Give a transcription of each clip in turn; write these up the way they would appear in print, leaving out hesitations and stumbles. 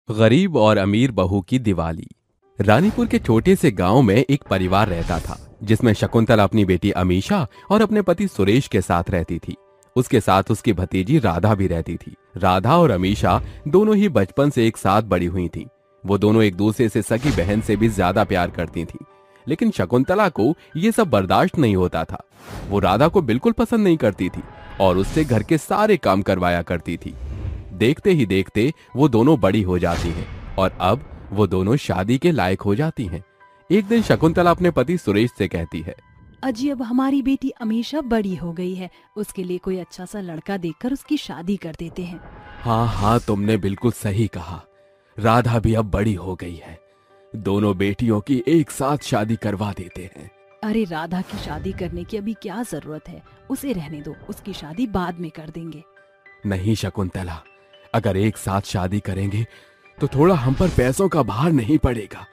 गरीब और अमीर बहू की दिवाली। रानीपुर के छोटे से गांव में एक परिवार रहता था जिसमें शकुंतला अपनी बेटी अमीषा और अपने पति सुरेश के साथ रहती थी। उसके साथ उसकी भतीजी राधा भी रहती थी। राधा और अमीषा दोनों ही बचपन से एक साथ बड़ी हुई थीं। वो दोनों एक दूसरे से सगी बहन से भी ज्यादा प्यार करती थीं। लेकिन शकुंतला को ये सब बर्दाश्त नहीं होता था। वो राधा को बिल्कुल पसंद नहीं करती थी और उससे घर के सारे काम करवाया करती थी। देखते ही देखते वो दोनों बड़ी हो जाती हैं और अब वो दोनों शादी के लायक हो जाती हैं। एक दिन शकुंतला अपने पति सुरेश से कहती है, अजी अब हमारी बेटी अमीषा बड़ी हो गई है, उसके लिए कोई अच्छा सा लड़का देखकर उसकी शादी कर देते हैं। हाँ हाँ, तुमने बिल्कुल सही कहा। राधा भी अब बड़ी हो गई है, दोनों बेटियों की एक साथ शादी करवा देते हैं। अरे राधा की शादी करने की अभी क्या जरूरत है, उसे रहने दो, उसकी शादी बाद में कर देंगे। नहीं शकुंतला, अगर एक साथ शादी करेंगे तो थोड़ा हम पर पैसों का भार नहीं पड़ेगा।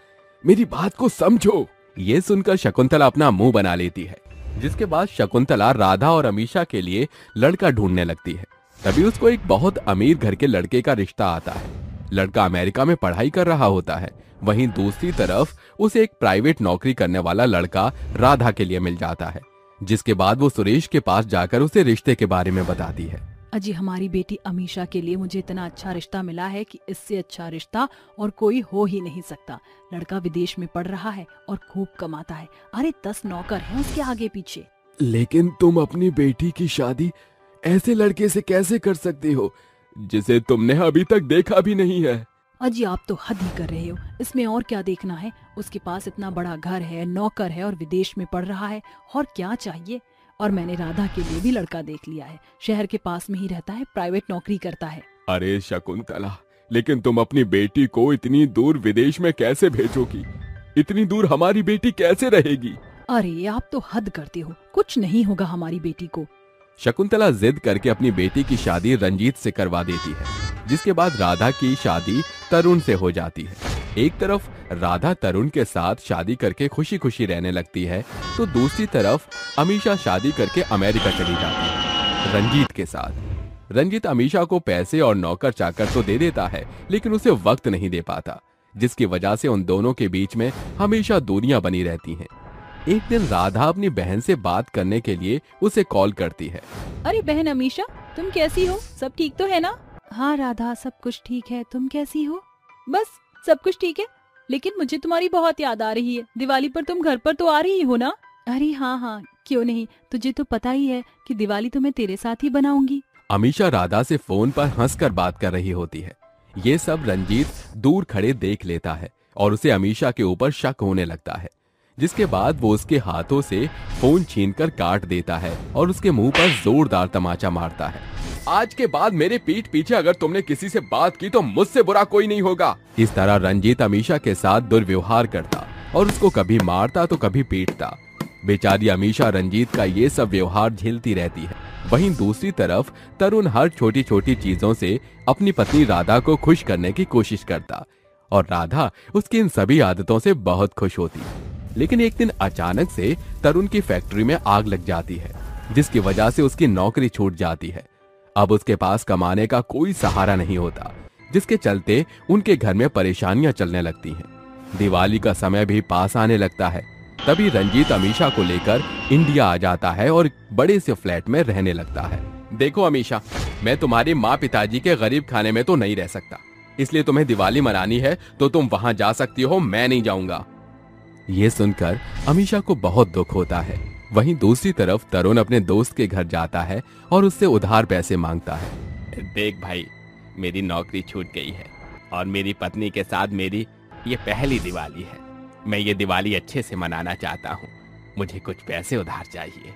मेरी बात को समझो। ये सुनकर शकुंतला अपना मुंह बना लेती है। जिसके बाद शकुंतला राधा और अमीषा के लिए लड़का ढूंढने लगती है। तभी उसको एक बहुत अमीर घर के लड़के का रिश्ता आता है। लड़का अमेरिका में पढ़ाई कर रहा होता है। वहीं दूसरी तरफ उसे एक प्राइवेट नौकरी करने वाला लड़का राधा के लिए मिल जाता है। जिसके बाद वो सुरेश के पास जाकर उसे रिश्ते के बारे में बताती है। अजी हमारी बेटी अमीषा के लिए मुझे इतना अच्छा रिश्ता मिला है कि इससे अच्छा रिश्ता और कोई हो ही नहीं सकता। लड़का विदेश में पढ़ रहा है और खूब कमाता है। अरे 10 नौकर हैं उसके आगे पीछे। लेकिन तुम अपनी बेटी की शादी ऐसे लड़के से कैसे कर सकती हो जिसे तुमने अभी तक देखा भी नहीं है? अजी आप तो हद ही कर रहे हो, इसमें और क्या देखना है। उसके पास इतना बड़ा घर है, नौकर है और विदेश में पढ़ रहा है, और क्या चाहिए। और मैंने राधा के लिए भी लड़का देख लिया है, शहर के पास में ही रहता है, प्राइवेट नौकरी करता है। अरे शकुंतला, लेकिन तुम अपनी बेटी को इतनी दूर विदेश में कैसे भेजोगी? इतनी दूर हमारी बेटी कैसे रहेगी? अरे आप तो हद करते हो, कुछ नहीं होगा हमारी बेटी को। शकुंतला जिद करके अपनी बेटी की शादी रंजीत से करवा देती है। जिसके बाद राधा की शादी तरुण से हो जाती है। एक तरफ राधा तरुण के साथ शादी करके खुशी खुशी रहने लगती है तो दूसरी तरफ अमीषा शादी करके अमेरिका चली जाती है रंजीत के साथ। रंजीत अमीषा को पैसे और नौकर चाकर तो दे देता है लेकिन उसे वक्त नहीं दे पाता, जिसकी वजह से उन दोनों के बीच में हमेशा दूरियां बनी रहती हैं। एक दिन राधा अपनी बहन से बात करने के लिए उसे कॉल करती है। अरे बहन अमीषा, तुम कैसी हो? सब ठीक तो है ना? हाँ राधा, सब कुछ ठीक है, तुम कैसी हो? बस सब कुछ ठीक है, लेकिन मुझे तुम्हारी बहुत याद आ रही है। दिवाली पर तुम घर पर तो आ रही हो ना? अरे हाँ हाँ, क्यों नहीं, तुझे तो पता ही है कि दिवाली तो मैं तेरे साथ ही बनाऊंगी। अमीषा राधा से फोन पर हंसकर बात कर रही होती है। ये सब रंजीत दूर खड़े देख लेता है और उसे अमीषा के ऊपर शक होने लगता है। जिसके बाद वो उसके हाथों से फोन छीनकर काट देता है और उसके मुंह पर जोरदार तमाचा मारता है। आज के बाद मेरे पीठ पीछे अगर तुमने किसी से बात की तो मुझसे बुरा कोई नहीं होगा। इस तरह रंजीत अमीषा के साथ दुर्व्यवहार करता और उसको कभी मारता तो कभी पीटता। बेचारी अमीषा रंजीत का ये सब व्यवहार झेलती रहती है। वहीं दूसरी तरफ तरुण हर छोटी छोटी चीजों से अपनी पत्नी राधा को खुश करने की कोशिश करता और राधा उसकी इन सभी आदतों से बहुत खुश होती। लेकिन एक दिन अचानक से तरुण की फैक्ट्री में आग लग जाती है, जिसकी वजह से उसकी नौकरी छूट जाती है। अब उसके पास कमाने का कोई सहारा नहीं होता, जिसके चलते उनके घर में परेशानियां चलने लगती हैं। दिवाली का समय भी पास आने लगता है। तभी रंजीत अमीषा को लेकर इंडिया आ जाता है और बड़े से फ्लैट में रहने लगता है। देखो अमीषा, मैं तुम्हारे माँ पिताजी के गरीब खाने में तो नहीं रह सकता, इसलिए तुम्हें दिवाली मनानी है तो तुम वहां जा सकती हो, मैं नहीं जाऊंगा। ये सुनकर अमीषा को बहुत दुख होता है। वहीं दूसरी तरफ तरुण अपने दोस्त के घर जाता है और उससे उधार पैसे मांगता है। देख भाई, मेरी नौकरी छूट गई है और मेरी पत्नी के साथ मेरी ये पहली दिवाली है। मैं ये दिवाली अच्छे से मनाना चाहता हूँ, मुझे कुछ पैसे उधार चाहिए।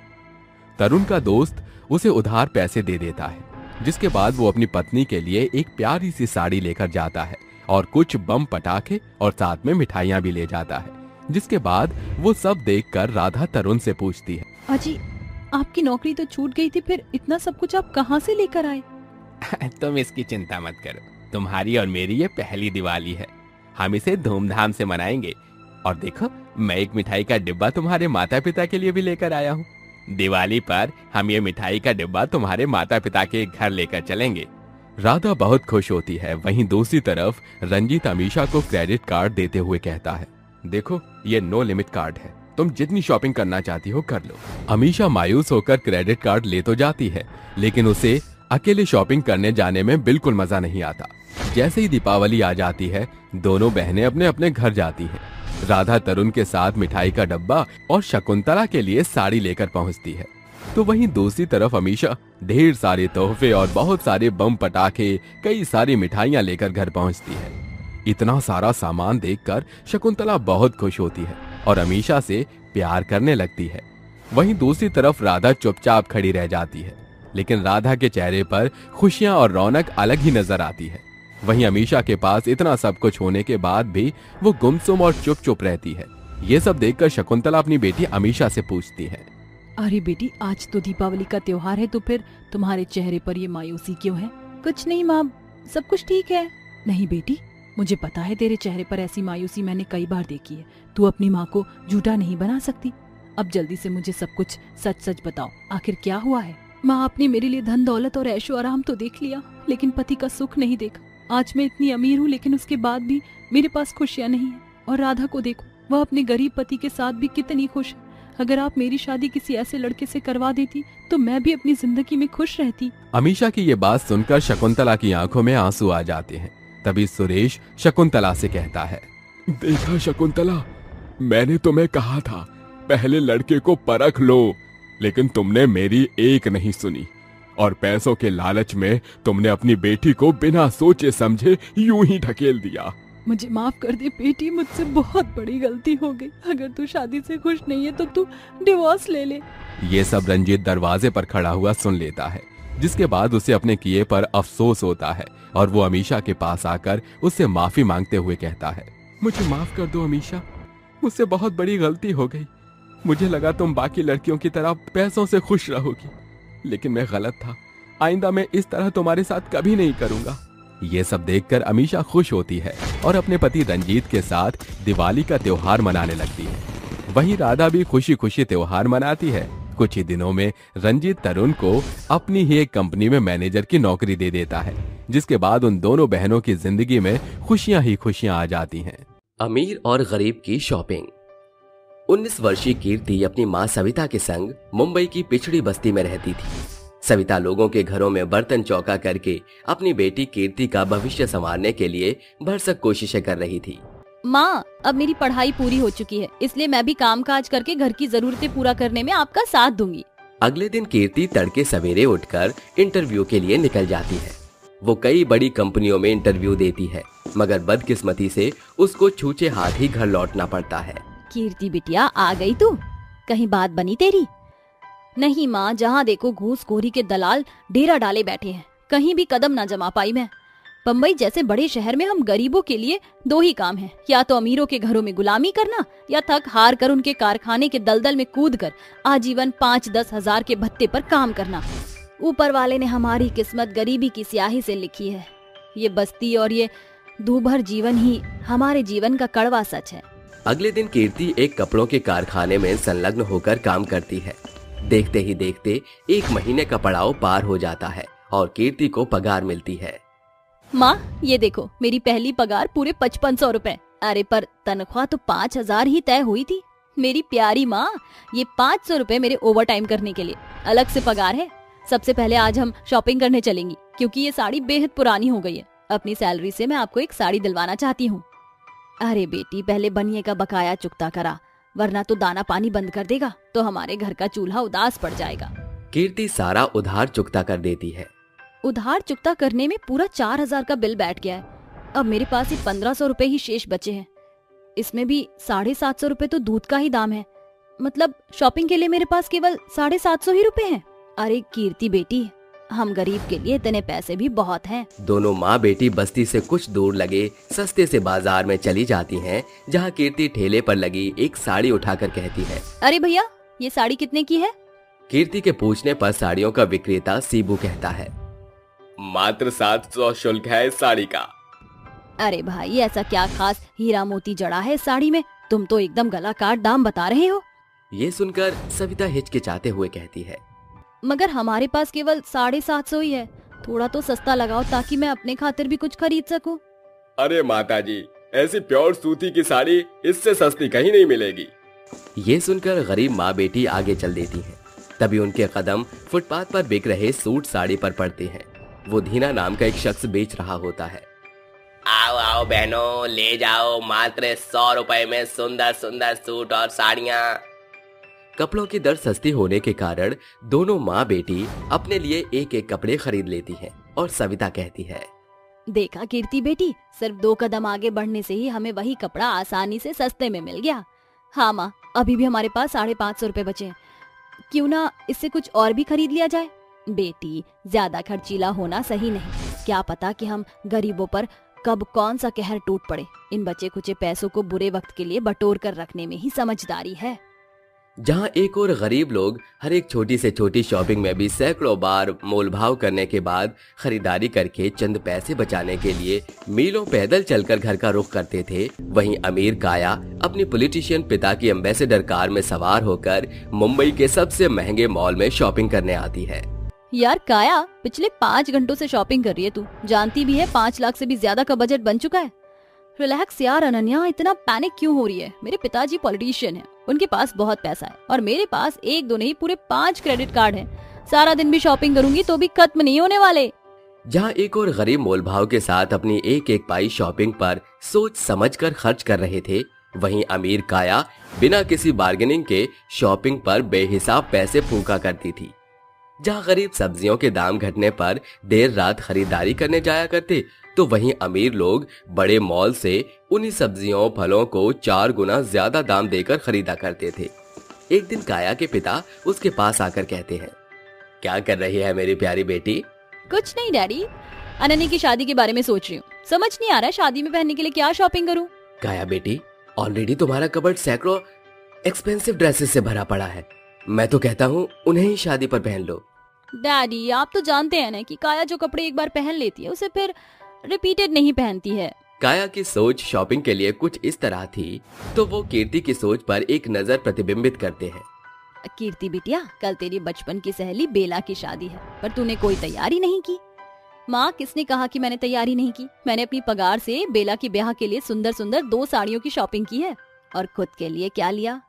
तरुण का दोस्त उसे उधार पैसे दे देता है, जिसके बाद वो अपनी पत्नी के लिए एक प्यारी सी साड़ी लेकर जाता है और कुछ बम पटाखे और साथ में मिठाइयाँ भी ले जाता है। जिसके बाद वो सब देखकर राधा तरुण से पूछती है, अजी आपकी नौकरी तो छूट गई थी, फिर इतना सब कुछ आप कहाँ से लेकर आए? तुम इसकी चिंता मत करो, तुम्हारी और मेरी ये पहली दिवाली है, हम इसे धूमधाम से मनाएंगे। और देखो, मैं एक मिठाई का डिब्बा तुम्हारे माता पिता के लिए भी लेकर आया हूँ। दिवाली पर हम ये मिठाई का डिब्बा तुम्हारे माता पिता के घर लेकर चलेंगे। राधा बहुत खुश होती है। वहीं दूसरी तरफ रंजीत अमीशा को क्रेडिट कार्ड देते हुए कहता है, देखो ये नो लिमिट कार्ड है, तुम जितनी शॉपिंग करना चाहती हो कर लो। अमीशा मायूस होकर क्रेडिट कार्ड ले तो जाती है, लेकिन उसे अकेले शॉपिंग करने जाने में बिल्कुल मजा नहीं आता। जैसे ही दीपावली आ जाती है, दोनों बहनें अपने अपने घर जाती हैं। राधा तरुण के साथ मिठाई का डब्बा और शकुंतला के लिए साड़ी लेकर पहुंचती है, तो वहीं दूसरी तरफ अमीशा ढेर सारे तोहफे और बहुत सारे बम पटाखे, कई सारी मिठाइयां लेकर घर पहुंचती है। इतना सारा सामान देखकर शकुंतला बहुत खुश होती है और अमीशा से प्यार करने लगती है। वहीं दूसरी तरफ राधा चुपचाप खड़ी रह जाती है, लेकिन राधा के चेहरे पर खुशियां और रौनक अलग ही नजर आती है। वहीं अमीशा के पास इतना सब कुछ होने के बाद भी वो गुमसुम और चुप चुप रहती है। ये सब देखकर शकुंतला अपनी बेटी अमीशा से पूछती है, अरे बेटी, आज तो दीपावली का त्योहार है, तो फिर तुम्हारे चेहरे पर ये मायूसी क्यों है? कुछ नहीं माँ, सब कुछ ठीक है। नहीं बेटी, मुझे पता है तेरे चेहरे पर ऐसी मायूसी मैंने कई बार देखी है। तू अपनी माँ को झूठा नहीं बना सकती। अब जल्दी से मुझे सब कुछ सच सच बताओ, आखिर क्या हुआ है? माँ, आपने मेरे लिए धन दौलत और ऐशो आराम तो देख लिया, लेकिन पति का सुख नहीं देखा। आज मैं इतनी अमीर हूँ, लेकिन उसके बाद भी मेरे पास खुशियाँ नहीं है। और राधा को देखो, वह अपने गरीब पति के साथ भी कितनी खुश है। अगर आप मेरी शादी किसी ऐसे लड़के से करवा देती तो मैं भी अपनी जिंदगी में खुश रहती। अमीशा की ये बात सुनकर शकुंतला की आंखों में आंसू आ जाते हैं। तभी सुरेश शकुंतला से कहता है, देखा शकुंतला, मैंने तुम्हें कहा था पहले लड़के को परख लो, लेकिन तुमने मेरी एक नहीं सुनी और पैसों के लालच में तुमने अपनी बेटी को बिना सोचे समझे यूं ही ढकेल दिया। मुझे माफ कर दे बेटी, मुझसे बहुत बड़ी गलती हो गई। अगर तू शादी से खुश नहीं है तो तू डिवोर्स ले ले। ये सब रंजीत दरवाजे पर खड़ा हुआ सुन लेता है, जिसके बाद उसे अपने किए पर अफसोस होता है और वो अमीशा के पास आकर उससे माफी मांगते हुए कहता है, मुझे माफ कर दो अमीशा, मुझसे बहुत बड़ी गलती हो गई। मुझे लगा तुम बाकी लड़कियों की तरह पैसों से खुश रहोगी, लेकिन मैं गलत था। आइंदा मैं इस तरह तुम्हारे साथ कभी नहीं करूंगा। ये सब देखकर अमीशा खुश होती है और अपने पति रंजीत के साथ दिवाली का त्योहार मनाने लगती है। वहीं राधा भी खुशी खुशी त्योहार मनाती है। कुछ ही दिनों में रंजीत तरुण को अपनी ही एक कंपनी में मैनेजर की नौकरी दे देता है, जिसके बाद उन दोनों बहनों की जिंदगी में खुशियां ही खुशियां आ जाती हैं। अमीर और गरीब की शॉपिंग। 19 वर्षीय कीर्ति अपनी मां सविता के संग मुंबई की पिछड़ी बस्ती में रहती थी। सविता लोगों के घरों में बर्तन चौका करके अपनी बेटी कीर्ति का भविष्य संवारने के लिए भरसक कोशिशें कर रही थी। माँ, अब मेरी पढ़ाई पूरी हो चुकी है, इसलिए मैं भी काम काज करके घर की जरूरतें पूरा करने में आपका साथ दूंगी। अगले दिन कीर्ति तड़के सवेरे उठकर इंटरव्यू के लिए निकल जाती है। वो कई बड़ी कंपनियों में इंटरव्यू देती है, मगर बदकिस्मती से उसको छूछे हाथ ही घर लौटना पड़ता है। कीर्ति बिटिया, आ गई तू? कहीं बात बनी तेरी? नहीं माँ, जहाँ देखो घूसखोरी के दलाल डेरा डाले बैठे हैं, कहीं भी कदम न जमा पाई मैं। बम्बई जैसे बड़े शहर में हम गरीबों के लिए दो ही काम है, या तो अमीरों के घरों में गुलामी करना, या थक हार कर उनके कारखाने के दलदल में कूदकर आजीवन 5-10 हजार के भत्ते पर काम करना। ऊपर वाले ने हमारी किस्मत गरीबी की स्याही से लिखी है। ये बस्ती और ये दूभर जीवन ही हमारे जीवन का कड़वा सच है। अगले दिन कीर्ति एक कपड़ों के कारखाने में संलग्न होकर काम करती है। देखते ही देखते 1 महीने का पड़ाव पार हो जाता है और कीर्ति को पगार मिलती है। माँ, ये देखो, मेरी पहली पगार पूरे 5500 रुपए। अरे पर तनख्वाह तो 5000 ही तय हुई थी। मेरी प्यारी माँ, ये 500 रुपए मेरे ओवर टाइम करने के लिए अलग से पगार है। सबसे पहले आज हम शॉपिंग करने चलेंगी, क्योंकि ये साड़ी बेहद पुरानी हो गई है। अपनी सैलरी से मैं आपको एक साड़ी दिलवाना चाहती हूँ। अरे बेटी, पहले बनिए का बकाया चुकता करा, वरना तो दाना पानी बंद कर देगा तो हमारे घर का चूल्हा उदास पड़ जाएगा। कीर्ति सारा उधार चुकता कर देती है। उधार चुकता करने में पूरा 4000 का बिल बैठ गया है। अब मेरे पास ही 1500 रुपए ही शेष बचे हैं। इसमें भी 750 रुपए तो दूध का ही दाम है। मतलब शॉपिंग के लिए मेरे पास केवल 750 ही रुपए हैं। अरे कीर्ति बेटी, हम गरीब के लिए इतने पैसे भी बहुत हैं। दोनों माँ बेटी बस्ती से कुछ दूर लगे सस्ते से बाजार में चली जाती हैं, जहाँ कीर्ति ठेले पर लगी एक साड़ी उठाकर कहती है, अरे भैया, ये साड़ी कितने की है? कीर्ति के पूछने पर साड़ियों का विक्रेता सीबू कहता है, मात्र 700 शुल्क है इस साड़ी का। अरे भाई, ऐसा क्या खास हीरा मोती जड़ा है साड़ी में? तुम तो एकदम गला काट दाम बता रहे हो। ये सुनकर सविता हिचकिचाते हुए कहती है, मगर हमारे पास केवल 750 ही है थोड़ा तो सस्ता लगाओ ताकि मैं अपने खातिर भी कुछ खरीद सकूं। अरे माताजी, ऐसी प्योर सूती की साड़ी इससे सस्ती कहीं नहीं मिलेगी। ये सुनकर गरीब माँ बेटी आगे चल देती हैं। तभी उनके कदम फुटपाथ पर बिक रहे सूट साड़ी पर पड़ते हैं। वो धीना नाम का एक शख्स बेच रहा होता है। आओ आओ बहनों, ले जाओ मात्र 100 रुपए में सुंदर सुंदर सूट और साड़ियाँ। कपड़ों की दर सस्ती होने के कारण दोनों माँ बेटी अपने लिए एक एक कपड़े खरीद लेती हैं और सविता कहती है, देखा कीर्ति बेटी, सिर्फ 2 कदम आगे बढ़ने से ही हमें वही कपड़ा आसानी से सस्ते में मिल गया। हाँ माँ, अभी भी हमारे पास 550 रुपए बचे हैं, क्यों ना इससे कुछ और भी खरीद लिया जाए। बेटी, ज्यादा खर्चीला होना सही नहीं, क्या पता कि हम गरीबों पर कब कौन सा कहर टूट पड़े। इन बचे खुचे पैसों को बुरे वक्त के लिए बटोर कर रखने में ही समझदारी है। जहाँ एक और गरीब लोग हर एक छोटी से छोटी शॉपिंग में भी सैकड़ों बार मोल भाव करने के बाद खरीदारी करके चंद पैसे बचाने के लिए मीलों पैदल चलकर घर का रुख करते थे, वहीं अमीर काया अपनी पॉलिटिशियन पिता की एम्बेसडर कार में सवार होकर मुंबई के सबसे महंगे मॉल में शॉपिंग करने आती है। यार काया, पिछले 5 घंटों से शॉपिंग कर रही है तू, जानती भी है 5 लाख से भी ज्यादा का बजट बन चुका है। रिलैक्स यार अनन्या, इतना पैनिक क्यों हो रही है। मेरे पिताजी पॉलिटिशियन हैं, उनके पास बहुत पैसा है और मेरे पास 1-2 नहीं पूरे 5 क्रेडिट कार्ड हैं। सारा दिन भी शॉपिंग करूंगी तो भी खत्म नहीं होने वाले। जहाँ एक और गरीब मोल भाव के साथ अपनी एक एक पाई शॉपिंग पर सोच समझकर खर्च कर रहे थे, वहीं अमीर काया बिना किसी बार्गेनिंग के शॉपिंग पर बेहिसाब पैसे फूंका करती थी। जहाँ गरीब सब्जियों के दाम घटने पर देर रात खरीदारी करने जाया करते, तो वहीं अमीर लोग बड़े मॉल से उन्हीं सब्जियों फलों को 4 गुना ज्यादा दाम देकर खरीदा करते थे। एक दिन काया के पिता उसके पास आकर कहते हैं, क्या कर रही है मेरी प्यारी बेटी? कुछ नहीं डैडी, अनन्या की शादी के बारे में सोच रही हूँ। समझ नहीं आ रहा शादी में पहनने के लिए क्या शॉपिंग करूँ। काया बेटी, ऑलरेडी तुम्हारा कबर्ड सैकड़ों एक्सपेंसिव ड्रेसेस से भरा पड़ा है। मैं तो कहता हूँ उन्हें ही शादी पर पहन लो। डैडी, आप तो जानते हैं ना कि काया जो कपड़े एक बार पहन लेती है उसे फिर रिपीटेड नहीं पहनती है। काया की सोच शॉपिंग के लिए कुछ इस तरह थी, तो वो कीर्ति की सोच पर एक नजर प्रतिबिंबित करते हैं। कीर्ति बिटिया, कल तेरी बचपन की सहेली बेला की शादी है, पर तूने कोई तैयारी नहीं की। माँ, किसने कहा कि मैंने तैयारी नहीं की? मैंने अपनी पगार से बेला की ब्याह के लिए सुंदर सुंदर 2 साड़ियों की शॉपिंग की है। और खुद के लिए क्या लिया?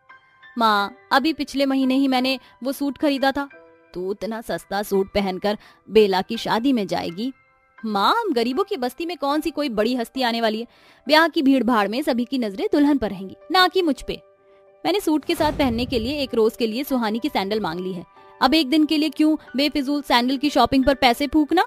माँ, अभी पिछले महीने ही मैंने वो सूट खरीदा था। तू इतना सस्ता सूट पहनकर बेला की शादी में जाएगी? माँ, हम गरीबों की बस्ती में कौन सी कोई बड़ी हस्ती आने वाली है। ब्याह की भीड़ भाड़ में सभी की नजरें दुल्हन पर रहेंगी, ना कि मुझ पे। मैंने सूट के साथ पहनने के लिए एक रोज के लिए सुहानी की सैंडल मांग ली है। अब एक दिन के लिए क्यों बेफिजूल सैंडल की शॉपिंग पर पैसे फूकना।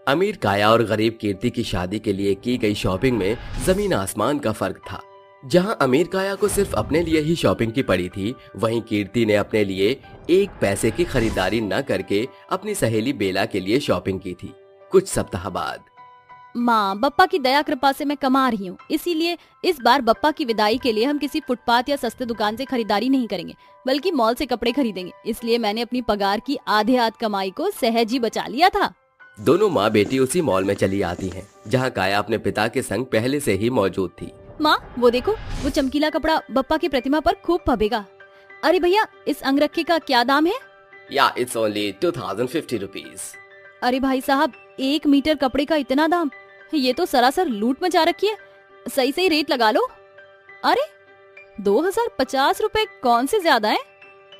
अमीर काया और गरीब कीर्ति की शादी के लिए की गई शॉपिंग में जमीन आसमान का फर्क था। जहां अमीर काया को सिर्फ अपने लिए ही शॉपिंग की पड़ी थी, वहीं कीर्ति ने अपने लिए 1 पैसे की खरीदारी न करके अपनी सहेली बेला के लिए शॉपिंग की थी। कुछ सप्ताह बाद, माँ, बप्पा की दया कृपा से मैं कमा रही हूँ, इसीलिए इस बार बप्पा की विदाई के लिए हम किसी फुटपाथ या सस्ते दुकान से खरीदारी नहीं करेंगे, बल्कि मॉल से कपड़े खरीदेंगे। इसलिए मैंने अपनी पगार की आधे हाथ कमाई को सहज ही बचा लिया था। दोनों माँ बेटी उसी मॉल में चली आती हैं, जहाँ काया अपने पिता के संग पहले से ही मौजूद थी। माँ, वो देखो, वो चमकीला कपड़ा बप्पा की प्रतिमा पर खूब फबेगा। अरे भैया, इस अंगरखे का क्या दाम है? या इट्स ओनली 2050 रुपीज। अरे भाई साहब, 1 मीटर कपड़े का इतना दाम? ये तो सरासर लूट मचा रखी है। सही सही रेट लगा लो। अरे 2050 रुपए कौन से ज्यादा है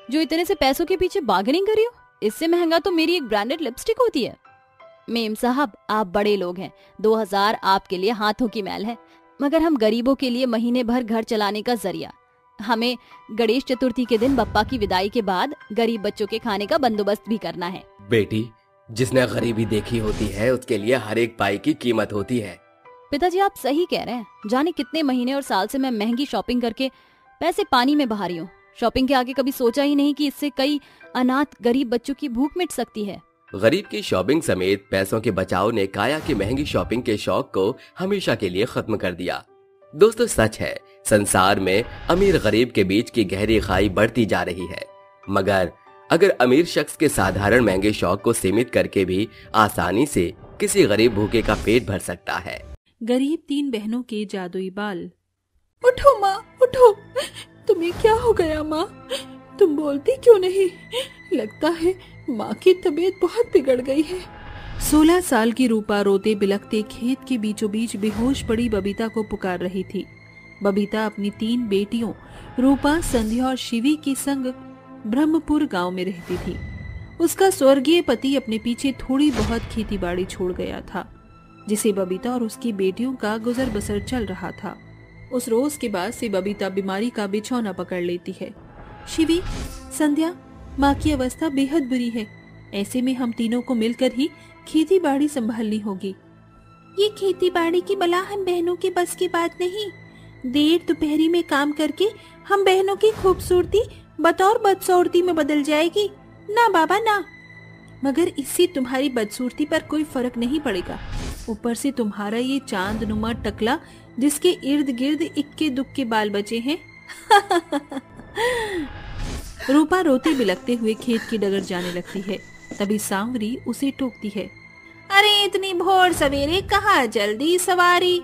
जो इतने से पैसों के पीछे बार्गेनिंग कर रही हो? इससे महंगा तो मेरी एक ब्रांडेड लिपस्टिक होती है। मेम साहब, आप बड़े लोग हैं, 2000 आपके लिए हाथों की मैल है, मगर हम गरीबों के लिए महीने भर घर चलाने का जरिया। हमें गणेश चतुर्थी के दिन बप्पा की विदाई के बाद गरीब बच्चों के खाने का बंदोबस्त भी करना है। बेटी, जिसने गरीबी देखी होती है उसके लिए हर एक पाई की कीमत होती है। पिताजी, आप सही कह रहे हैं। जाने कितने महीने और साल से मैं महंगी शॉपिंग करके पैसे पानी में बहा रही हूँ। शॉपिंग के आगे कभी सोचा ही नहीं कि इससे कई अनाथ गरीब बच्चों की भूख मिट सकती है। गरीब की शॉपिंग समेत पैसों के बचाव ने काया की महंगी शॉपिंग के शौक को हमेशा के लिए खत्म कर दिया। दोस्तों, सच है, संसार में अमीर गरीब के बीच की गहरी खाई बढ़ती जा रही है, मगर अगर अमीर शख्स के साधारण महंगे शौक को सीमित करके भी आसानी से किसी गरीब भूखे का पेट भर सकता है। गरीब 3 बहनों के जादुई बाल। उठो माँ, उठो। तुम्हें क्या हो गया माँ? तुम बोलती क्यों नहीं? लगता है माँ की तबीयत बहुत बिगड़ गई है। 16 साल की रूपा रोते बिलखते खेत के बीचों बीच बेहोश पड़ी बबीता को पुकार रही थी। बबीता अपनी 3 बेटियों रूपा, संध्या और शिवी के संग ब्रह्मपुर गांव में रहती थी। उसका स्वर्गीय पति अपने पीछे थोड़ी बहुत खेतीबाड़ी छोड़ गया था, जिसे बबीता और उसकी बेटियों का गुजर बसर चल रहा था। उस रोज के बाद से बबीता बीमारी का बिछौना पकड़ लेती है। शिवी, संध्या, माँ की अवस्था बेहद बुरी है। ऐसे में हम तीनों को मिलकर ही खेती बाड़ी संभालनी होगी। ये खेती बाड़ी की बला हम बहनों के बस की बात नहीं। देर दोपहरी में काम करके हम बहनों की खूबसूरती बतौर बदसूरती में बदल जाएगी। ना बाबा ना। मगर इससे तुम्हारी बदसूरती पर कोई फर्क नहीं पड़ेगा। ऊपर से तुम्हारा ये चांदनुमा टकला, जिसके इर्द गिर्द इक्के दुक्के बाल बचे हैं। रूपा रोते बिलखते हुए खेत की डगर जाने लगती है। तभी सांवरी उसे टोकती है। अरे इतनी भोर सवेरे कहाँ जल्दी सवारी।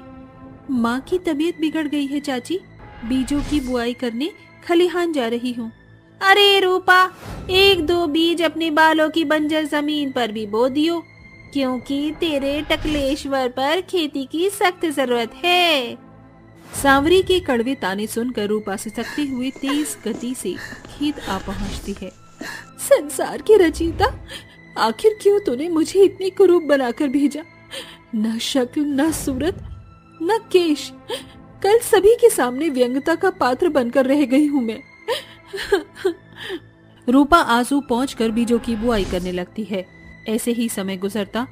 माँ की तबीयत बिगड़ गई है चाची, बीजों की बुआई करने खलिहान जा रही हूँ। अरे रूपा, 1-2 बीज अपने बालों की बंजर जमीन पर भी बो दियो, क्योंकि तेरे टकलेश्वर पर खेती की सख्त जरूरत है। सांवरी के कड़वे ताने सुनकर रूपा सिसकते हुए तेज गति से खेत आ पहुंचती है। संसार के रचयिता, आखिर क्यों तूने मुझे इतनी कुरूप बनाकर भेजा? न शक्ल, न सूरत, न केश। कल सभी के सामने व्यंग्यता का पात्र बनकर रह गई हूँ मैं। रूपा आंसू पहुंचकर बीजों की बुआई करने लगती है। ऐसे ही समय गुजरता।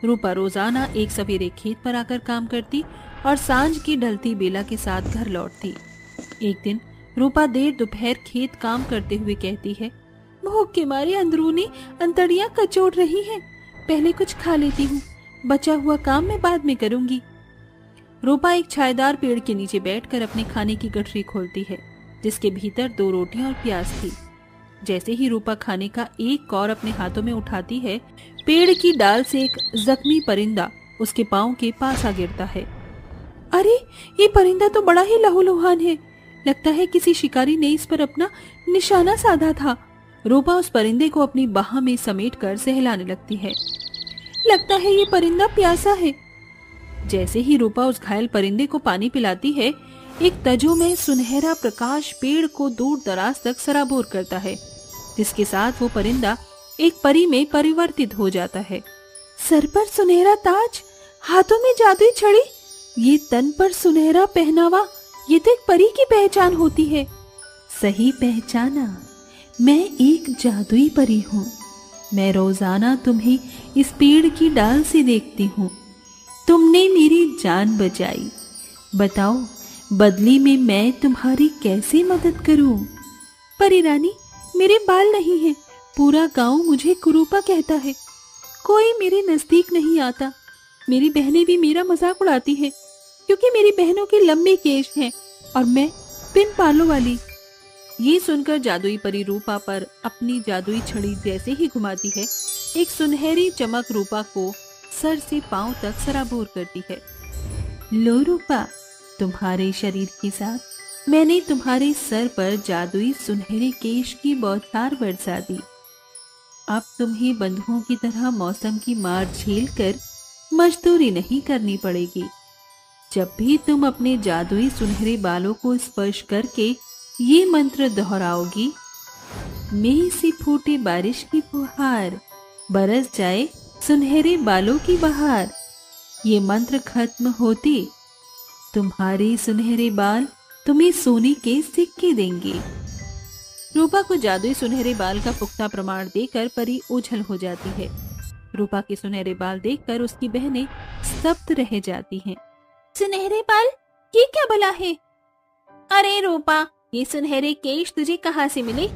रूपा रोजाना एक सवेरे खेत पर आकर काम करती और सांझ की ढलती बेला के साथ घर लौटती। एक दिन रूपा देर दोपहर खेत काम करते हुए कहती है, भूख के मारे अंदरूनी अंतड़ियां कचोट रही हैं। पहले कुछ खा लेती हूँ, बचा हुआ काम मैं बाद में करूंगी। रूपा एक छायेदार पेड़ के नीचे बैठकर अपने खाने की गठरी खोलती है, जिसके भीतर 2 रोटियां और प्याज थी। जैसे ही रूपा खाने का एक कौर अपने हाथों में उठाती है, पेड़ की डाल से एक जख्मी परिंदा उसके पांव के पास आ गिरता है। अरे, ये परिंदा तो बड़ा ही लहूलुहान है। लगता है किसी शिकारी ने इस पर अपना निशाना साधा था। रूपा उस परिंदे को अपनी बाह में समेटकर सहलाने लगती है। लगता है ये परिंदा प्यासा है। जैसे ही रूपा उस घायल परिंदे को पानी पिलाती है, एक तजो में सुनहरा प्रकाश पेड़ को दूर दराज तक सराबोर करता है, जिसके साथ वो परिंदा एक परी में परिवर्तित हो जाता है। सर पर सुनहरा ताज, हाथों में जादुई छड़ी, ये तन पर सुनहरा पहनावा, ये तो एक परी की पहचान होती है। सही पहचाना, मैं एक जादुई परी हूँ। मैं रोजाना तुम्हें इस पेड़ की डाल से देखती हूँ। तुमने मेरी जान बचाई। बताओ, बदले में मैं तुम्हारी कैसे मदद करूं? परी रानी, मेरे बाल नहीं हैं। पूरा गांव मुझे कुरूपा कहता है। कोई मेरे नजदीक नहीं आता। मेरी बहनें भी मेरा मजाक उड़ाती हैं, क्योंकि मेरी बहनों के लंबे केश हैं और मैं बिन बालों वाली। ये सुनकर जादुई परी रूपा पर अपनी जादुई छड़ी जैसे ही घुमाती है, एक सुनहरी चमक रूपा को सर से पांव तक सराबोर करती है। लो रूपा, तुम्हारे शरीर के साथ मैंने तुम्हारे सर पर जादुई सुनहरे केश की बौछार बरसा दी। अब तुम्हें बंधुओं की तरह मौसम की मार झेलकर मजदूरी नहीं करनी पड़ेगी। जब भी तुम अपने जादुई सुनहरे बालों को स्पर्श करके ये मंत्र दोहराओगी, मेघ से फूटे बारिश की फुहार, बरस जाए सुनहरे बालों की बहार। ये मंत्र खत्म होते तुम्हारे सुनहरे बाल तुम्हें सोने के सिक्के देंगे। रूपा को जादुई सुनहरे बाल का पुख्ता प्रमाण देकर परी ओझल हो जाती है। रूपा के सुनहरे बाल देखकर उसकी बहनें स्तब्ध रह जाती हैं। सुनहरे बाल, ये क्या भला है? अरे रूपा, ये सुनहरे केश तुझे कहाँ से मिले?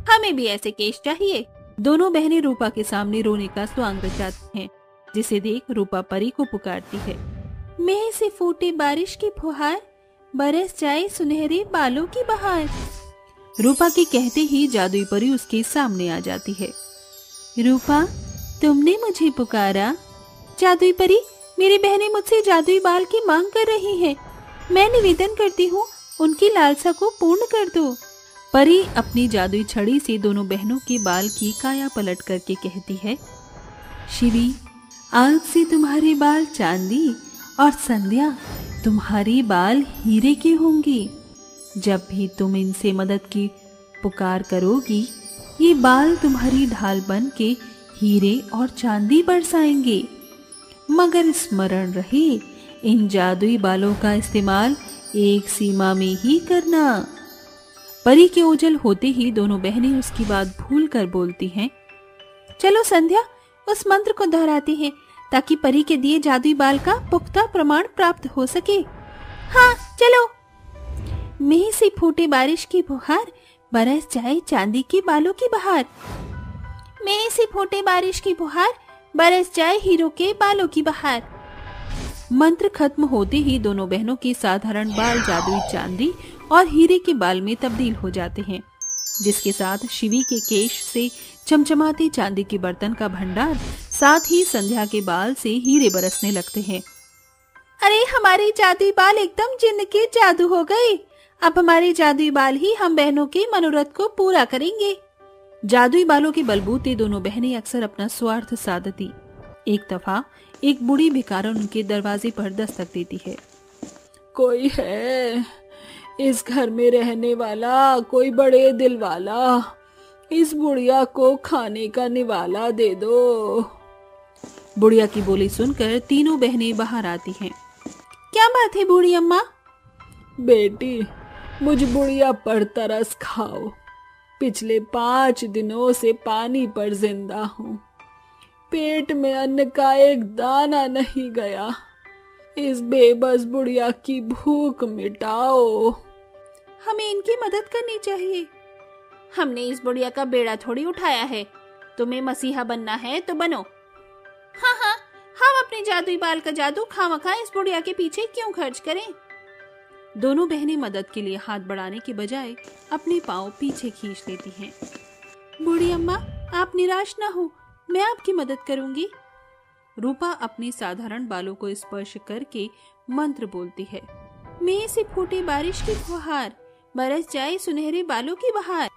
हमें भी ऐसे केश चाहिए। दोनों बहनें रूपा के सामने रोने का स्वांग रचाती हैं, जिसे देख रूपा परी को पुकारती है। मेघ से फूटे बारिश की फुहार, बरस जाए सुनहरे बालों की बहार। रूपा के कहते ही जादुई परी उसके सामने आ जाती है। रूपा, तुमने मुझे पुकारा? जादुई परी, मेरी बहनें मुझसे जादुई बाल की मांग कर रही हैं। मैं निवेदन करती हूँ, उनकी लालसा को पूर्ण कर दो। परी अपनी जादुई छड़ी से दोनों बहनों के बाल की काया पलट करके कहती है, शिवी, आज से तुम्हारे बाल चांदी और संध्या तुम्हारी बाल हीरे के होंगे। जब भी तुम इनसे मदद की पुकार करोगी, ये बाल तुम्हारी ढाल बन के हीरे और चांदी बरसाएंगे। मगर स्मरण रहे, इन जादुई बालों का इस्तेमाल एक सीमा में ही करना। परी के ओझल होते ही दोनों बहनें उसकी बात भूल कर बोलती हैं, चलो संध्या उस मंत्र को दोहराते हैं ताकि परी के दिए जादुई बाल का पुख्ता प्रमाण प्राप्त हो सके। हाँ चलो। मेह से फूटे बारिश की फुहार, बरस जाए चांदी के बालों की बहार। मेह से फूटे बारिश की फुहार, बरस जाए हीरो के बालों की बहार। मंत्र खत्म होते ही दोनों बहनों के साधारण बाल जादुई चांदी और हीरे के बाल में तब्दील हो जाते हैं, जिसके साथ शिवी के केश से चमचमाते चांदी के बर्तन का भंडार, साथ ही संध्या के बाल से हीरे बरसने लगते हैं। अरे हमारे जादुई बाल एकदम जिन्न के जादू हो गए। अब हमारे जादुई बाल ही हम बहनों के मनोरथ को पूरा करेंगे। जादुई बालों के बलबूते दोनों बहनें अक्सर अपना स्वार्थ साधती। एक दफा एक बूढ़ी भिखारन उनके दरवाजे पर दस्तक देती है। कोई है इस घर में रहने वाला, कोई बड़े दिल वाला, इस बुढ़िया को खाने का निवाला दे दो। बुढ़िया की बोली सुनकर तीनों बहनें बाहर आती हैं। क्या बात है बूढ़ी अम्मा? बेटी, मुझ बुढ़िया पर तरस खाओ। पिछले 5 दिनों से पानी पर जिंदा हूँ। पेट में अन्न का एक दाना नहीं गया। इस बेबस बुढ़िया की भूख मिटाओ। हमें इनकी मदद करनी चाहिए। हमने इस बुढ़िया का बेड़ा थोड़ी उठाया है। तुम्हें मसीहा बनना है तो बनो। हाँ हाँ, हम अपने जादुई बाल का जादू खामखा इस बुढ़िया के पीछे क्यों खर्च करें? दोनों बहनें मदद के लिए हाथ बढ़ाने के बजाय अपने पांव पीछे खींच लेती हैं। बूढ़ी अम्मा, आप निराश ना हो, मैं आपकी मदद करूंगी। रूपा अपने साधारण बालों को स्पर्श करके मंत्र बोलती है। मेह से फूटे बारिश की फुहार, बरस जाए सुनहरे बालों की बहार।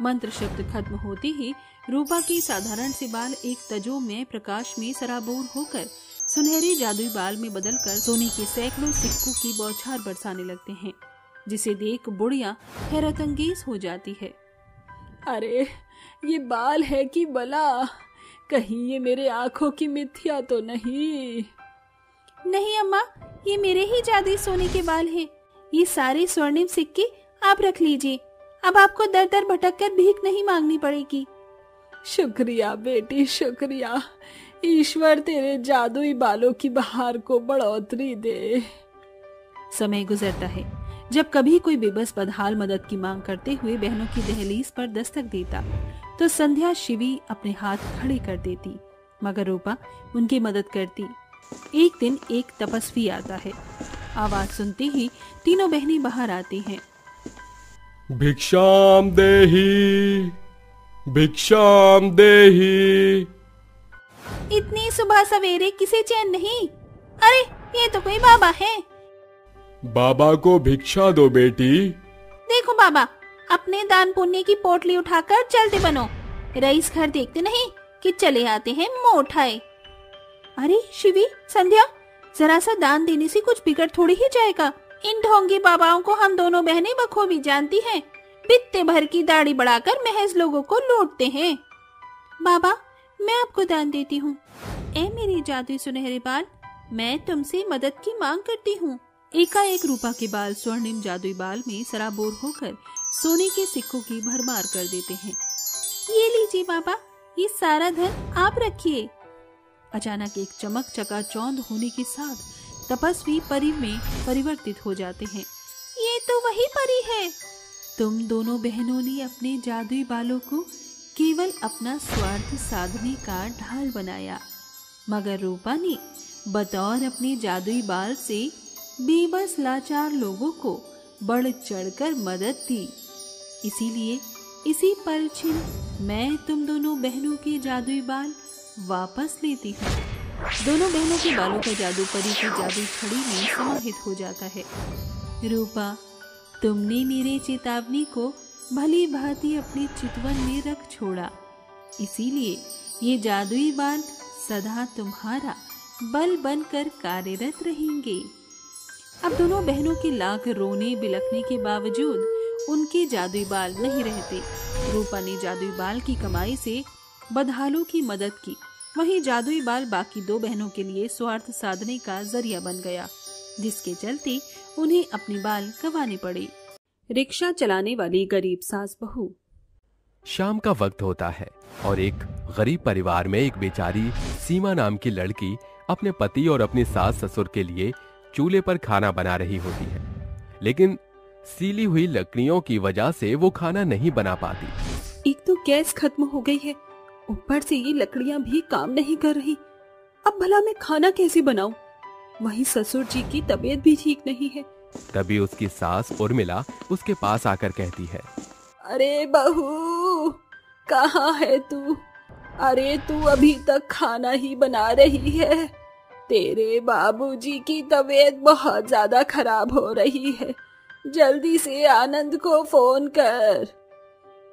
मंत्र शब्द खत्म होते ही रूपा के साधारण से बाल एक तजोमय प्रकाश में सराबोर होकर सुनहरे जादुई बाल में बदलकर सोने के सैकड़ों सिक्कों की बौछार बरसाने लगते हैं, जिसे देख बुढ़िया हैरतअंगेज हो जाती है। अरे ये बाल है कि बला? कहीं ये मेरे आंखों की मिथ्या तो नहीं? नहीं अम्मा, ये मेरे ही जादुई सोने के बाल हैं। ये सारे स्वर्णिम सिक्के आप रख लीजिए। अब आपको दर दर भटक कर भीख नहीं मांगनी पड़ेगी। शुक्रिया बेटी, शुक्रिया। ईश्वर तेरे जादुई बालों की बहार को बढ़ोतरी दे। समय गुजरता है। जब कभी कोई बेबस बदहाल मदद की मांग करते हुए बहनों की दहलीज पर दस्तक देता, तो संध्या शिवी अपने हाथ खड़े कर देती, मगर रूपा उनकी मदद करती। एक दिन एक तपस्वी आता है। आवाज सुनते ही तीनों बहनें बाहर आती हैं। भिक्षाम देहि, भिक्षाम देहि। इतनी सुबह सवेरे किसे चैन नहीं? अरे ये तो कोई बाबा है। बाबा को भिक्षा दो बेटी। देखो बाबा, अपने दान पुण्य की पोटली उठाकर चलते बनो। रईस घर देखते नहीं कि चले आते हैं मुंह उठाए। अरे शिवी, संध्या, जरा सा दान देने से कुछ बिगड़ थोड़ी ही जाएगा। इन ढोंगी बाबाओं को हम दोनों बहनें बखूबी जानती हैं। बित्ते भर की दाढ़ी बढ़ाकर महज लोगों को लूटते हैं। बाबा, मैं आपको दान देती हूँ। ए मेरी जादुई सुनहरे बाल, मैं तुमसे मदद की मांग करती हूँ। एकाएक रूपा के बाल स्वर्णिम जादुई बाल में सराबोर होकर सोने के सिक्कों की भरमार कर देते हैं। ये लीजिए बाबा, ये सारा धन आप रखिए। अचानक एक चमक चकाचौंध होने के साथ तपस्वी परी में परिवर्तित हो जाते हैं। ये तो वही परी है। तुम दोनों बहनों ने अपने जादुई बालों को केवल अपना स्वार्थ साधने का ढाल बनाया, मगर रूपा ने बतौर अपने जादुई बाल से बेबस लाचार लोगों को बढ़ चढ़कर मदद दी। इसीलिए इसी परछिन मैं तुम दोनों बहनों के जादुई बाल वापस लेती हूँ। दोनों बहनों के बालों का जादू परी की जादुई छड़ी में समाहित हो जाता है। रूपा, तुमने मेरे चेतावनी को भली भांति अपने चितवन में रख छोड़ा, इसीलिए ये जादुई बाल सदा तुम्हारा बल बनकर कार्यरत रहेंगे। अब दोनों बहनों के लाख रोने बिलखने के बावजूद उनके जादुई बाल नहीं रहते। रूपा ने जादुई बाल की कमाई से बदहालों की मदद की, वहीं जादुई बाल बाकी दो बहनों के लिए स्वार्थ साधने का जरिया बन गया, जिसके चलते उन्हें अपने बाल गंवाने पड़े। रिक्शा चलाने वाली गरीब सास बहू। शाम का वक्त होता है और एक गरीब परिवार में एक बेचारी सीमा नाम की लड़की अपने पति और अपनी सास ससुर के लिए चूल्हे पर खाना बना रही होती है, लेकिन सीली हुई लकड़ियों की वजह से वो खाना नहीं बना पाती। एक तो गैस खत्म हो गई है, ऊपर से ये लकड़ियां भी काम नहीं कर रही। अब भला मैं खाना कैसे बनाऊं? वहीं ससुर जी की तबीयत भी ठीक नहीं है। तभी उसकी सास उर्मिला उसके पास आकर कहती है, अरे बहू, कहाँ है तू? अरे तू अभी तक खाना ही बना रही है। तेरे बाबूजी की तबीयत बहुत ज्यादा खराब हो रही है, जल्दी से आनंद को फोन कर।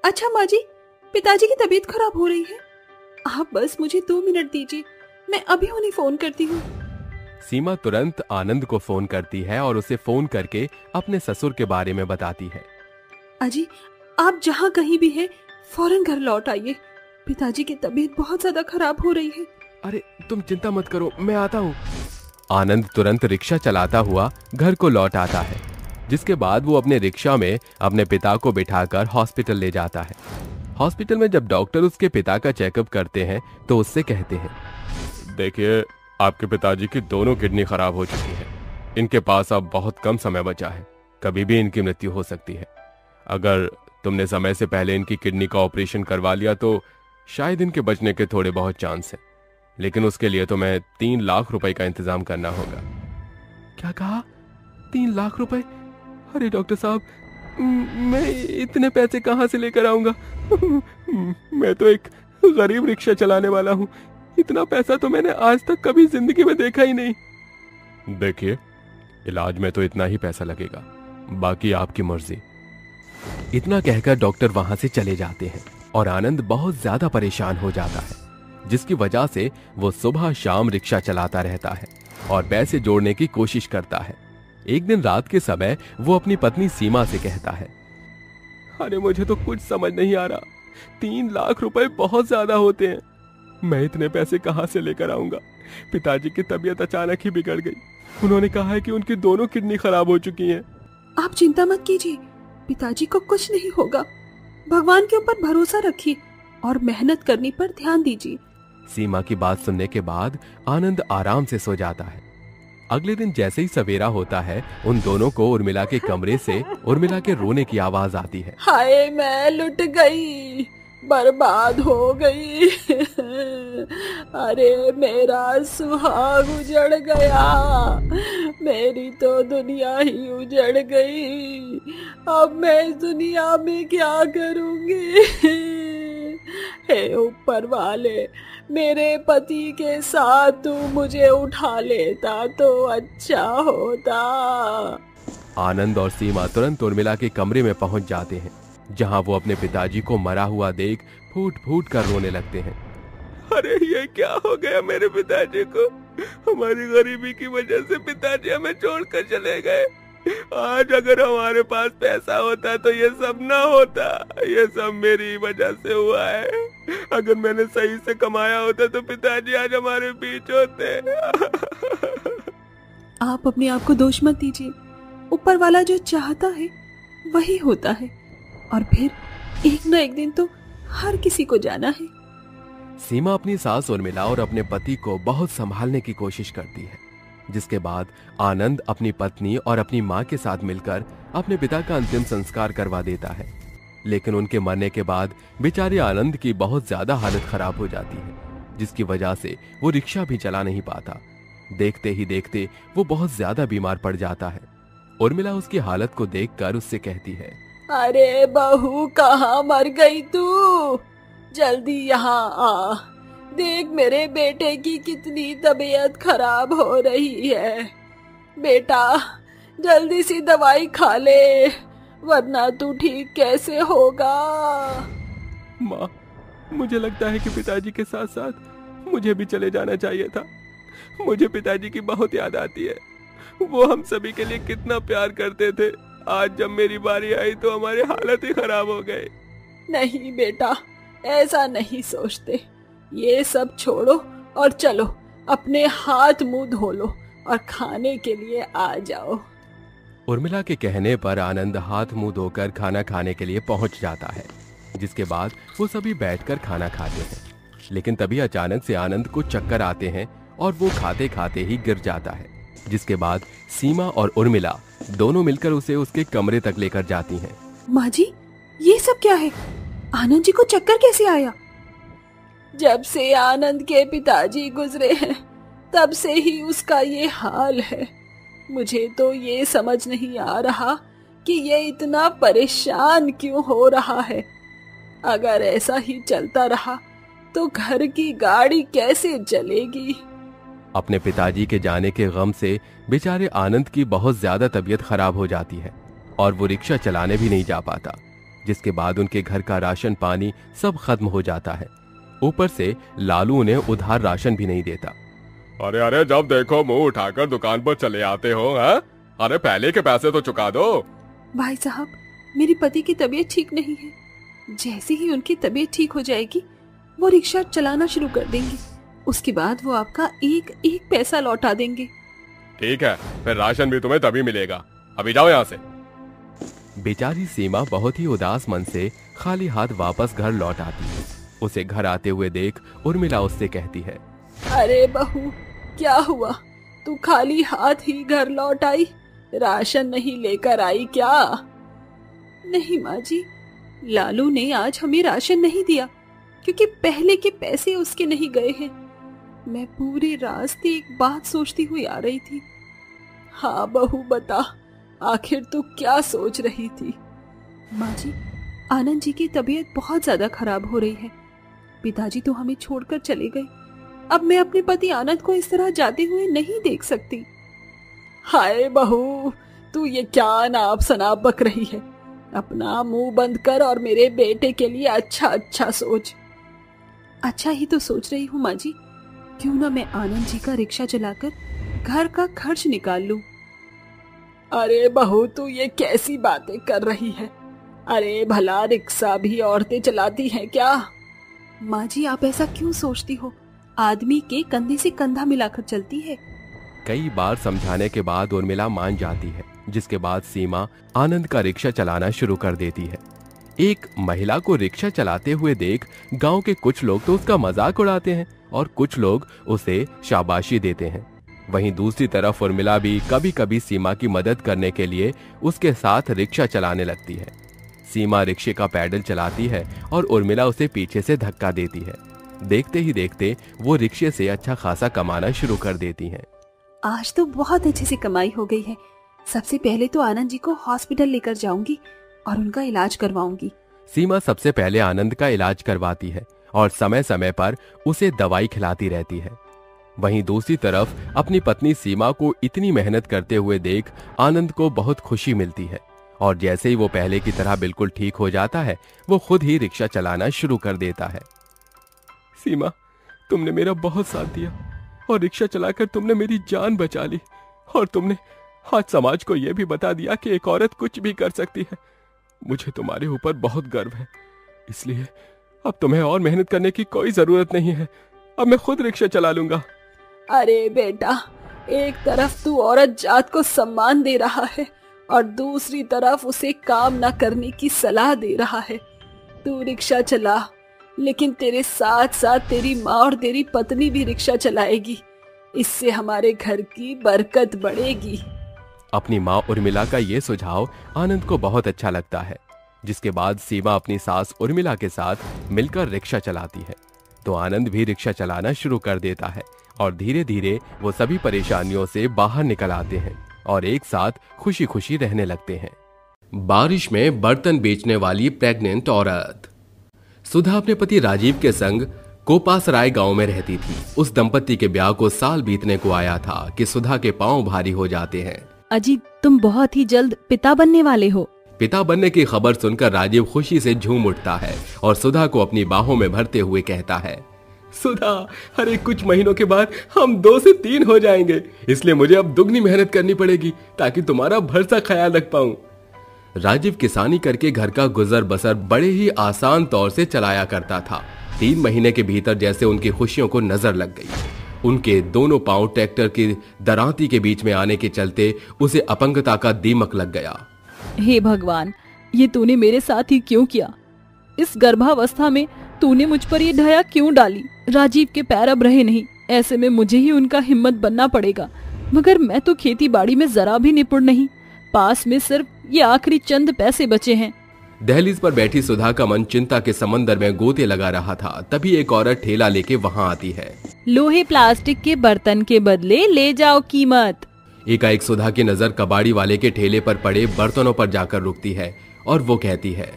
अच्छा माँ जी, पिताजी की तबीयत खराब हो रही है? आप बस मुझे 2 मिनट दीजिए, मैं अभी उन्हें फोन करती हूँ। सीमा तुरंत आनंद को फोन करती है और उसे फोन करके अपने ससुर के बारे में बताती है। अजी, आप जहाँ कहीं भी हैं, फौरन घर लौट आइए। पिताजी की तबीयत बहुत ज्यादा खराब हो रही है। अरे तुम चिंता मत करो, मैं आता हूँ। आनंद तुरंत रिक्शा चलाता हुआ घर को लौट आता है, जिसके बाद वो अपने रिक्शा में अपने पिता को बिठाकर हॉस्पिटल ले जाता है। हॉस्पिटल में जब डॉक्टर उसके पिता का चेकअप करते हैं तो उससे कहते हैं, देखिए, आपके पिताजी की दोनों किडनी खराब हो चुकी है। इनके पास अब बहुत कम समय बचा है, कभी भी इनकी मृत्यु हो सकती है। अगर तुमने समय से पहले इनकी किडनी का ऑपरेशन करवा लिया तो शायद इनके बचने के थोड़े बहुत चांस हैं, लेकिन उसके लिए तुम्हें 3 लाख रुपए का इंतजाम करना होगा। क्या कहा? 3 लाख रुपए? अरे डॉक्टर साहब, मैं इतने पैसे कहाँ से लेकर आऊंगा? मैं तो एक गरीब रिक्शा चलाने वाला हूँ, इतना पैसा तो मैंने आज तक कभी जिंदगी में देखा ही नहीं। देखिए, इलाज में तो इतना ही पैसा लगेगा, बाकी आपकी मर्जी। इतना कहकर डॉक्टर वहां से चले जाते हैं और आनंद बहुत ज्यादा परेशान हो जाता है, जिसकी वजह से वो सुबह शाम रिक्शा चलाता रहता है और पैसे जोड़ने की कोशिश करता है। एक दिन रात के समय वो अपनी पत्नी सीमा से कहता है, अरे मुझे तो कुछ समझ नहीं आ रहा, 3 लाख रुपए बहुत ज्यादा होते हैं, मैं इतने पैसे कहाँ से लेकर आऊंगा? पिताजी की तबीयत अचानक ही बिगड़ गई, उन्होंने कहा है कि उनकी दोनों किडनी खराब हो चुकी हैं। आप चिंता मत कीजिए, पिताजी को कुछ नहीं होगा। भगवान के ऊपर भरोसा रखिए और मेहनत करने पर ध्यान दीजिए। सीमा की बात सुनने के बाद आनंद आराम से सो जाता है। अगले दिन जैसे ही सवेरा होता है, उन दोनों को उर्मिला के कमरे से उर्मिला के रोने की आवाज आती है। हाय, मैं लुट गई, बर्बाद हो गई। अरे मेरा सुहाग उजड़ गया, मेरी तो दुनिया ही उजड़ गई। अब मैं इस दुनिया में क्या करूंगी? हे ऊपर वाले, मेरे पति के साथ तू मुझे उठा लेता तो अच्छा होता। आनंद और सीमा तुरंत उर्मिला के कमरे में पहुंच जाते हैं, जहां वो अपने पिताजी को मरा हुआ देख फूट फूट कर रोने लगते हैं। अरे ये क्या हो गया मेरे पिताजी को? हमारी गरीबी की वजह से पिताजी हमें छोड़कर चले गए। आज अगर हमारे पास पैसा होता तो ये सब ना होता, ये सब मेरी वजह से हुआ है। अगर मैंने सही से कमाया होता तो पिताजी आज हमारे बीच होते। आप अपने आप को दोष मत दीजिए, ऊपर वाला जो चाहता है वही होता है, और फिर एक न एक दिन तो हर किसी को जाना है। सीमा अपनी सास उर्मिला और अपने पति को बहुत संभालने की कोशिश करती है, जिसके बाद आनंद अपनी पत्नी और अपनी माँ के साथ मिलकर अपने पिता का अंतिम संस्कार करवा देता है। लेकिन उनके मरने के बाद बेचारे आनंद की बहुत ज्यादा हालत खराब हो जाती है, जिसकी वजह से वो रिक्शा भी चला नहीं पाता। देखते ही देखते वो बहुत ज्यादा बीमार पड़ जाता है। उर्मिला उसकी हालत को देखकर उससे कहती है, अरे बहू, कहाँ मर गई तू? जल्दी यहाँ आ, देख मेरे बेटे की कितनी तबीयत खराब हो रही है। बेटा, जल्दी सी दवाई खा ले, वरना तू ठीक कैसे होगा? माँ, मुझे लगता है कि पिताजी के साथ साथ मुझे भी चले जाना चाहिए था। मुझे पिताजी की बहुत याद आती है। वो हम सभी के लिए कितना प्यार करते थे। आज जब मेरी बारी आई तो हमारी हालत ही खराब हो गई। नहीं बेटा, ऐसा नहीं सोचते। ये सब छोड़ो और चलो अपने हाथ मुंह धो लो और खाने के लिए आ जाओ। उर्मिला के कहने पर आनंद हाथ मुंह धोकर खाना खाने के लिए पहुंच जाता है, जिसके बाद वो सभी बैठकर खाना खाते हैं। लेकिन तभी अचानक से आनंद को चक्कर आते हैं और वो खाते खाते ही गिर जाता है, जिसके बाद सीमा और उर्मिला दोनों मिलकर उसे उसके कमरे तक लेकर जाती हैं। माँ जी, ये सब क्या है? आनंद जी को चक्कर कैसे आया? जब से आनंद के पिताजी गुजरे हैं तब से ही उसका ये हाल है। मुझे तो ये समझ नहीं आ रहा कि ये इतना परेशान क्यों हो रहा है। अगर ऐसा ही चलता रहा तो घर की गाड़ी कैसे चलेगी? अपने पिताजी के जाने के गम से बेचारे आनंद की बहुत ज्यादा तबीयत खराब हो जाती है और वो रिक्शा चलाने भी नहीं जा पाता, जिसके बाद उनके घर का राशन पानी सब खत्म हो जाता है। ऊपर से लालू उन्हें उधार राशन भी नहीं देता। अरे अरे, जब देखो मुंह उठाकर दुकान पर चले आते हो। हाँ, अरे पहले के पैसे तो चुका दो। भाई साहब, मेरे पति की तबीयत ठीक नहीं है। जैसे ही उनकी तबीयत ठीक हो जाएगी वो रिक्शा चलाना शुरू कर देंगे। उसके बाद वो आपका एक एक पैसा लौटा देंगे। ठीक है, फिर राशन भी तुम्हें तभी मिलेगा। अभी जाओ यहाँ से। बेचारी सीमा बहुत ही उदास मन से खाली हाथ वापस घर लौट आती है। उसे घर आते हुए देख उर्मिला उससे कहती है, अरे बहू, क्या हुआ? तू खाली हाथ ही घर लौट आई? राशन नहीं लेकर आई क्या? नहीं माँ जी, लालू ने आज हमें राशन नहीं दिया क्योंकि पहले के पैसे उसके नहीं गए हैं। मैं पूरे रास्ते एक बात सोचती हुई आ रही थी। हाँ बहू, बता, आखिर तू क्या सोच रही थी? माँ जी, आनंद जी की तबीयत बहुत ज्यादा खराब हो रही है। पिताजी तो हमें छोड़कर चले गए। अब मैं अपने पति आनंद को इस तरह जाते हुए नहीं देख सकती। हाय बहू, तू ये क्या नाप शनाप बक रही है? अपना मुंह बंद कर और मेरे बेटे के लिए अच्छा अच्छा सोच। अच्छा ही तो सोच रही हूँ माँ जी। क्यों ना मैं आनंद जी का रिक्शा चलाकर घर का खर्च निकाल लूं। अरे बहू, तू ये कैसी बातें कर रही है? अरे भला रिक्शा भी औरतें चलाती हैं क्या? माँ जी, आप ऐसा क्यों सोचती हो? आदमी के कंधे से कंधा मिलाकर चलती है। कई बार समझाने के बाद उर्मिला मान जाती है, जिसके बाद सीमा आनंद का रिक्शा चलाना शुरू कर देती है। एक महिला को रिक्शा चलाते हुए देख गांव के कुछ लोग तो उसका मजाक उड़ाते हैं और कुछ लोग उसे शाबाशी देते हैं। वहीं दूसरी तरफ उर्मिला भी कभी कभी सीमा की मदद करने के लिए उसके साथ रिक्शा चलाने लगती है। सीमा रिक्शे का पैडल चलाती है और उर्मिला उसे पीछे से धक्का देती है। देखते ही देखते वो रिक्शे से अच्छा खासा कमाना शुरू कर देती हैं। आज तो बहुत अच्छे से कमाई हो गई है। सबसे पहले तो आनंद जी को हॉस्पिटल लेकर जाऊंगी और उनका इलाज करवाऊंगी। सीमा सबसे पहले आनंद का इलाज करवाती है और समय समय पर उसे दवाई खिलाती रहती है। वहीं दूसरी तरफ अपनी पत्नी सीमा को इतनी मेहनत करते हुए देख आनंद को बहुत खुशी मिलती है और जैसे ही वो पहले की तरह बिल्कुल ठीक हो जाता है, वो खुद ही रिक्शा चलाना शुरू कर देता है। सीमा, तुमने मेरा बहुत साथ दिया और रिक्शा चलाकर तुमने मेरी जान बचा ली और तुमने आज समाज को यह भी बता दिया कि एक औरत कुछ भी कर सकती है। मुझे तुम्हारे ऊपर बहुत गर्व है, इसलिए अब तुम्हें और मेहनत करने की कोई जरूरत नहीं है। अब मैं खुद रिक्शा चला लूंगा। अरे बेटा, एक तरफ तू औरत जात को सम्मान दे रहा है और दूसरी तरफ उसे काम न करने की सलाह दे रहा है। तू रिक्शा चला, लेकिन तेरे साथ साथ तेरी माँ और तेरी पत्नी भी रिक्शा चलाएगी। इससे हमारे घर की बरकत बढ़ेगी। अपनी माँ उर्मिला का ये सुझाव आनंद को बहुत अच्छा लगता है, जिसके बाद सीमा अपनी सास उर्मिला के साथ मिलकर रिक्शा चलाती है तो आनंद भी रिक्शा चलाना शुरू कर देता है और धीरे धीरे वो सभी परेशानियों से बाहर निकल आते हैं और एक साथ खुशी खुशी रहने लगते हैं। बारिश में बर्तन बेचने वाली प्रेग्नेंट औरत। सुधा अपने पति राजीव के संग कोपासराय गांव में रहती थी। उस दंपति के ब्याह को साल बीतने को आया था कि सुधा के पांव भारी हो जाते हैं। अजी, तुम बहुत ही जल्द पिता बनने वाले हो। पिता बनने की खबर सुनकर राजीव खुशी से झूम उठता है और सुधा को अपनी बाहों में भरते हुए कहता है, सुधा, अरे कुछ महीनों के बाद हम 2 से 3 हो जाएंगे, इसलिए मुझे अब दुगनी मेहनत करनी पड़ेगी ताकि तुम्हारा भरसा ख्याल रख पाऊं। राजीव किसानी करके घर का गुजर बसर बड़े ही आसान तौर से चलाया करता था। 3 महीने के भीतर जैसे उनकी खुशियों को नजर लग गई। उनके दोनों पांव ट्रैक्टर की दरांती के बीच में आने के चलते उसे अपंगता का दीमक लग गया। हे भगवान, ये तूने मेरे साथ ही क्यों किया? इस गर्भावस्था में तूने मुझ पर ये ढया क्यों डाली? राजीव के पैर अब रहे नहीं, ऐसे में मुझे ही उनका हिम्मत बनना पड़ेगा। मगर मैं तो खेती बाड़ी में जरा भी निपुण नहीं, पास में सिर्फ ये आखिरी चंद पैसे बचे हैं। दहलीज पर बैठी सुधा का मन चिंता के समंदर में गोते लगा रहा था। तभी एक औरत ठेला लेके वहां आती है। लोहे प्लास्टिक के बर्तन के बदले ले जाओ कीमत। एकाएक सुधा की नजर कबाड़ी वाले के ठेले पर पड़े बर्तनों पर जाकर रुकती है और वो कहती है,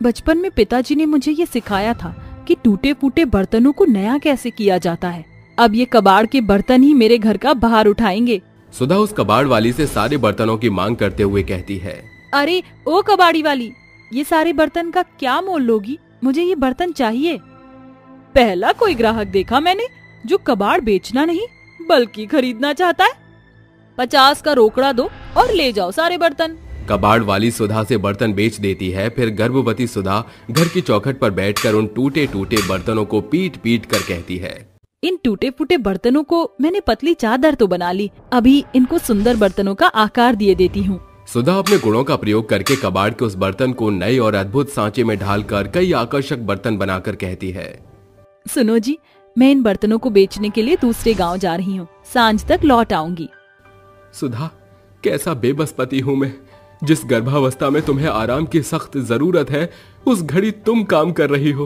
बचपन में पिताजी ने मुझे ये सिखाया था कि टूटे फूटे बर्तनों को नया कैसे किया जाता है। अब ये कबाड़ के बर्तन ही मेरे घर का भार उठाएंगे। सुधा उस कबाड़ वाली से सारे बर्तनों की मांग करते हुए कहती है, अरे ओ कबाड़ी वाली, ये सारे बर्तन का क्या मोल लोगी? मुझे ये बर्तन चाहिए। पहला कोई ग्राहक देखा मैंने जो कबाड़ बेचना नहीं बल्कि खरीदना चाहता है। 50 का रोकड़ा दो और ले जाओ सारे बर्तन। कबाड़ वाली सुधा से बर्तन बेच देती है। फिर गर्भवती सुधा घर की चौखट पर बैठकर उन टूटे टूटे बर्तनों को पीट पीट कर कहती है, इन टूटे फूटे बर्तनों को मैंने पतली चादर तो बना ली, अभी इनको सुंदर बर्तनों का आकार दिए देती हूँ। सुधा अपने गुणों का प्रयोग करके कबाड़ के उस बर्तन को नए और अद्भुत सांचे में ढालकर कई आकर्षक बर्तन बनाकर कहती है, सुनो जी, मैं इन बर्तनों को बेचने के लिए दूसरे गांव जा रही हूँ, सांझ तक लौट आऊंगी। सुधा, कैसा बेबस पति हूँ मैं। जिस गर्भावस्था में तुम्हें आराम की सख्त जरूरत है, उस घड़ी तुम काम कर रही हो।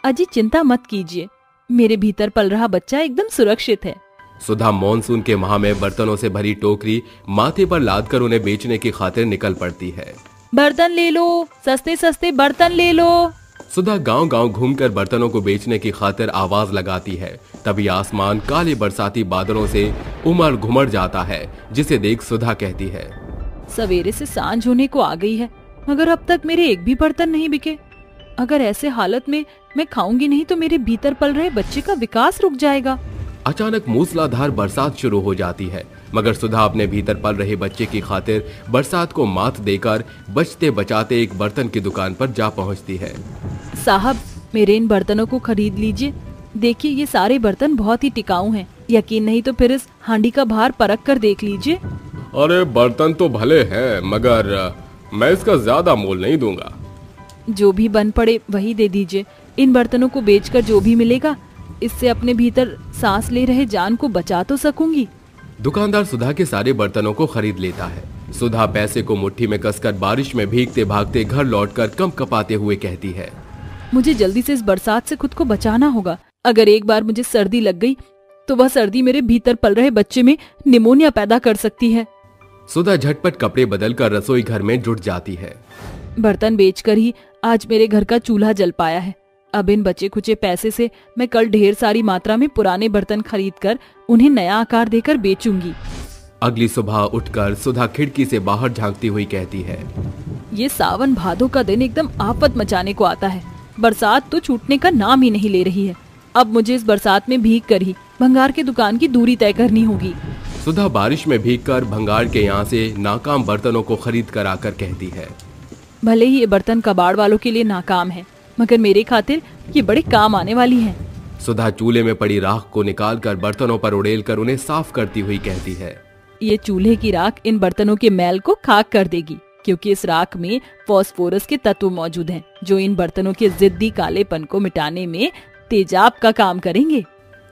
अजी चिंता मत कीजिए, मेरे भीतर पल रहा बच्चा एकदम सुरक्षित है। सुधा मॉनसून के माह में बर्तनों से भरी टोकरी माथे पर लादकर उन्हें बेचने की खातिर निकल पड़ती है। बर्तन ले लो, सस्ते सस्ते बर्तन ले लो। सुधा गांव गांव घूमकर बर्तनों को बेचने की खातिर आवाज लगाती है। तभी आसमान काले बरसाती बादलों से उमड़ घुमड़ जाता है, जिसे देख सुधा कहती है, सवेरे से सांझ होने को आ गई है मगर अब तक मेरे एक भी बर्तन नहीं बिके। अगर ऐसे हालत में मैं खाऊंगी नहीं तो मेरे भीतर पल रहे बच्चे का विकास रुक जाएगा। अचानक मूसलाधार बरसात शुरू हो जाती है, मगर सुधा अपने भीतर पल रहे बच्चे की खातिर बरसात को मात देकर बचते बचाते एक बर्तन की दुकान पर जा पहुंचती है। साहब, मेरे इन बर्तनों को खरीद लीजिए। देखिए ये सारे बर्तन बहुत ही टिकाऊ हैं। यकीन नहीं तो फिर इस हांडी का भार परख कर देख लीजिए। अरे बर्तन तो भले हैं, मगर मैं इसका ज्यादा मोल नहीं दूंगा। जो भी बन पड़े वही दे दीजिए। इन बर्तनों को बेचकर जो भी मिलेगा, इससे अपने भीतर सांस ले रहे जान को बचा तो सकूंगी। दुकानदार सुधा के सारे बर्तनों को खरीद लेता है। सुधा पैसे को मुट्ठी में कसकर बारिश में भीगते भागते घर लौटकर कंपकपाते हुए कहती है, मुझे जल्दी से इस बरसात से खुद को बचाना होगा। अगर एक बार मुझे सर्दी लग गई तो वह सर्दी मेरे भीतर पल रहे बच्चे में निमोनिया पैदा कर सकती है। सुधा झटपट कपड़े बदलकर रसोई घर में जुट जाती है। बर्तन बेचकर ही आज मेरे घर का चूल्हा जल पाया है। अब इन बचे खुचे पैसे से मैं कल ढेर सारी मात्रा में पुराने बर्तन खरीदकर उन्हें नया आकार देकर बेचूंगी। अगली सुबह उठकर सुधा खिड़की से बाहर झांकती हुई कहती है, ये सावन भादों का दिन एकदम आफत मचाने को आता है। बरसात तो छूटने का नाम ही नहीं ले रही है। अब मुझे इस बरसात में भीग कर ही भंगार की दुकान की दूरी तय करनी होगी। सुधा बारिश में भीगकर भंगार के यहाँ से नाकाम बर्तनों को खरीद कर आकर कहती है, भले ही ये बर्तन कबाड़ वालों के लिए नाकाम है, मगर मेरे खातिर ये बड़े काम आने वाली हैं। सुधा चूल्हे में पड़ी राख को निकालकर बर्तनों पर उड़ेलकर उन्हें साफ करती हुई कहती है, ये चूल्हे की राख इन बर्तनों के मैल को खाक कर देगी, क्योंकि इस राख में फास्फोरस के तत्व मौजूद हैं, जो इन बर्तनों के जिद्दी कालेपन को मिटाने में तेजाब का काम करेंगे।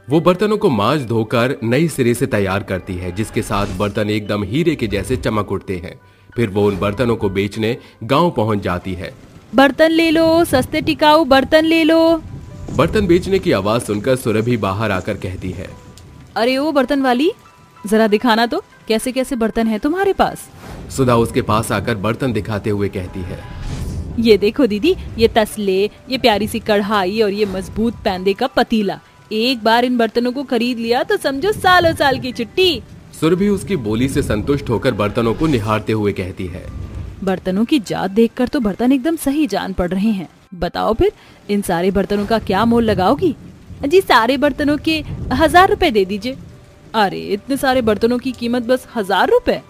वो बर्तनों को मांज धोकर नई सिरे से तैयार करती है, जिसके साथ बर्तन एकदम हीरे के जैसे चमक उठते हैं। फिर वो उन बर्तनों को बेचने गांव पहुंच जाती है। बर्तन ले लो, सस्ते टिकाऊ बर्तन ले लो। बर्तन बेचने की आवाज सुनकर सुरभि बाहर आकर कहती है, अरे ओ बर्तन वाली, जरा दिखाना तो कैसे कैसे बर्तन है तुम्हारे पास। सुधा उसके पास आकर बर्तन दिखाते हुए कहती है, ये देखो दीदी, ये तसले, ये प्यारी सी कढ़ाई और ये मजबूत पैंदे का पतीला। एक बार इन बर्तनों को खरीद लिया तो समझो सालों साल की छुट्टी। सुरभि उसकी बोली से संतुष्ट होकर बर्तनों को निहारते हुए कहती है, बर्तनों की जात देखकर तो बर्तन एकदम सही जान पड़ रहे हैं। बताओ फिर इन सारे बर्तनों का क्या मोल लगाओगी? जी सारे बर्तनों के 1000 रुपए दे दीजिए। अरे इतने सारे बर्तनों की कीमत बस 1000 रुपए?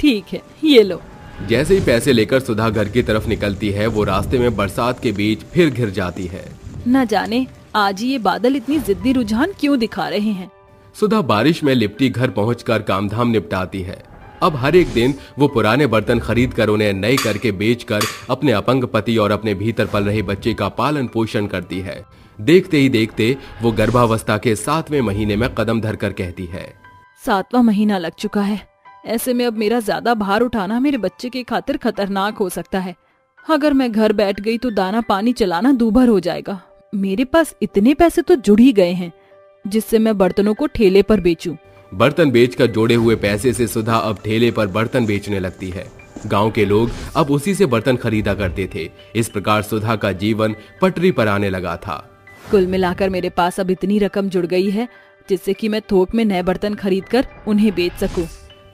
ठीक है, ये लो। जैसे ही पैसे लेकर सुधा घर की तरफ निकलती है, वो रास्ते में बरसात के बीच फिर गिर जाती है। न जाने आज ये बादल इतनी जिद्दी रुझान क्यों दिखा रहे हैं। सुधा बारिश में लिपटी घर पहुंचकर कामधाम निपटाती है। अब हर एक दिन वो पुराने बर्तन खरीद कर उन्हें नए करके बेचकर अपने अपंग पति और अपने भीतर पल रहे बच्चे का पालन पोषण करती है। देखते ही देखते वो गर्भावस्था के 7वें महीने में कदम धरकर कहती है, 7वां महीना लग चुका है। ऐसे में अब मेरा ज्यादा भार उठाना मेरे बच्चे के खातिर खतरनाक हो सकता है। अगर मैं घर बैठ गई तो दाना पानी चलाना दूभर हो जाएगा। मेरे पास इतने पैसे तो जुड़ ही गए हैं जिससे मैं बर्तनों को ठेले पर बेचूं। बर्तन बेचकर जोड़े हुए पैसे से सुधा अब ठेले पर बर्तन बेचने लगती है। गांव के लोग अब उसी से बर्तन खरीदा करते थे। इस प्रकार सुधा का जीवन पटरी पर आने लगा था। कुल मिलाकर मेरे पास अब इतनी रकम जुड़ गई है जिससे कि मैं थोक में नए बर्तन खरीदकर उन्हें बेच सकूं।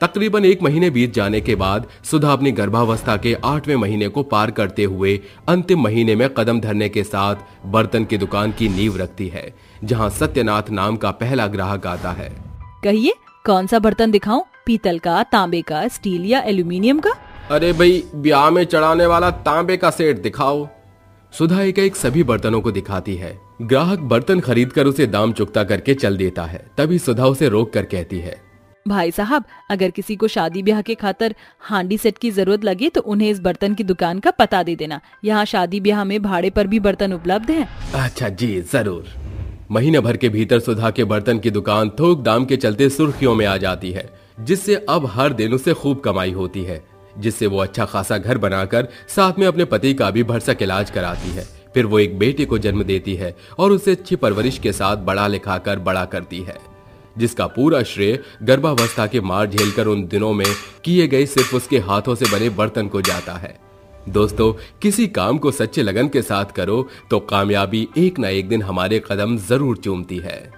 तकरीबन 1 महीने बीत जाने के बाद सुधा अपनी गर्भावस्था के 8वें महीने को पार करते हुए अंतिम महीने में कदम धरने के साथ बर्तन की दुकान की नींव रखती है, जहां सत्यनाथ नाम का पहला ग्राहक आता है। कहिए कौन सा बर्तन दिखाऊं? पीतल का, तांबे का, स्टील या एल्यूमिनियम का? अरे भाई, ब्याह में चढ़ाने वाला तांबे का सेट दिखाओ। सुधा एक सभी बर्तनों को दिखाती है। ग्राहक बर्तन खरीदकर उसे दाम चुकता करके चल देता है। तभी सुधा उसे रोक कर कहती है, भाई साहब, अगर किसी को शादी ब्याह के खातिर हांडी सेट की जरूरत लगे तो उन्हें इस बर्तन की दुकान का पता दे देना। यहाँ शादी ब्याह में भाड़े पर भी बर्तन उपलब्ध हैं। अच्छा जी, जरूर। महीने भर के भीतर सुधा के बर्तन की दुकान थोक दाम के चलते सुर्खियों में आ जाती है, जिससे अब हर दिन उसे खूब कमाई होती है, जिससे वो अच्छा खासा घर बनाकर साथ में अपने पति का भी भरसक इलाज कराती है। फिर वो एक बेटे को जन्म देती है और उसे अच्छी परवरिश के साथ बड़ा लिखाकर बड़ा करती है, जिसका पूरा श्रेय गर्भावस्था के मार झेलकर उन दिनों में किए गए सिर्फ उसके हाथों से बने बर्तन को जाता है। दोस्तों, किसी काम को सच्चे लगन के साथ करो तो कामयाबी एक ना एक दिन हमारे कदम जरूर चूमती है।